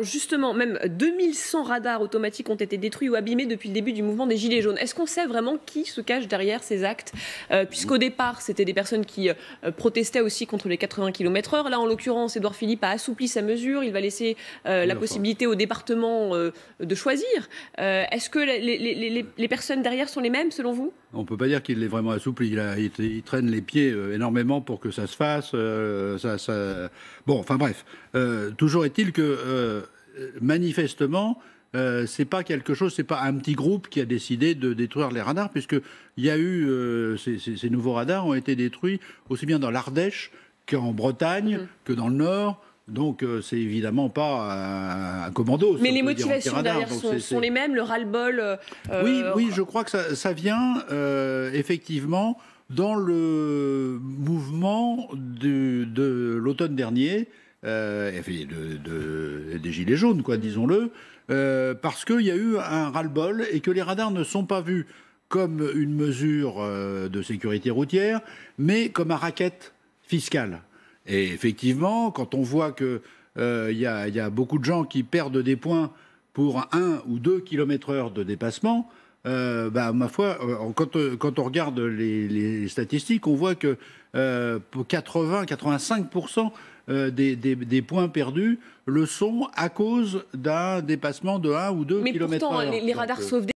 Justement, même 2100 radars automatiques ont été détruits ou abîmés depuis le début du mouvement des Gilets jaunes. Est-ce qu'on sait vraiment qui se cache derrière ces actes puisqu'au départ, c'était des personnes qui protestaient aussi contre les 80 km/h. Là, en l'occurrence, Édouard Philippe a assoupli sa mesure. Il va laisser la possibilité au département de choisir. Est-ce que les personnes derrière sont les mêmes, selon vous? On ne peut pas dire qu'il l'ait vraiment assoupli. Il traîne les pieds énormément pour que ça se fasse. Bon, enfin bref. Toujours est-il que manifestement, c'est pas quelque chose, c'est pas un petit groupe qui a décidé de détruire les radars, puisque il y a eu ces nouveaux radars ont été détruits aussi bien dans l'Ardèche qu'en Bretagne, que dans le Nord. Donc c'est évidemment pas un commando. Mais les motivations derrière sont les mêmes, le ras-le-bol. Oui, je crois que ça vient effectivement dans le mouvement de l'automne dernier, des Gilets jaunes, quoi, disons-le, parce qu'il y a eu un ras-le-bol et que les radars ne sont pas vus comme une mesure de sécurité routière, mais comme un racket fiscal. Et effectivement, quand on voit que y a beaucoup de gens qui perdent des points pour 1 ou 2 km/h de dépassement, ma foi, quand on regarde les statistiques, on voit que 80-85% des points perdus le sont à cause d'un dépassement de 1 ou 2 km/h. Mais pourtant, les radars sauvent des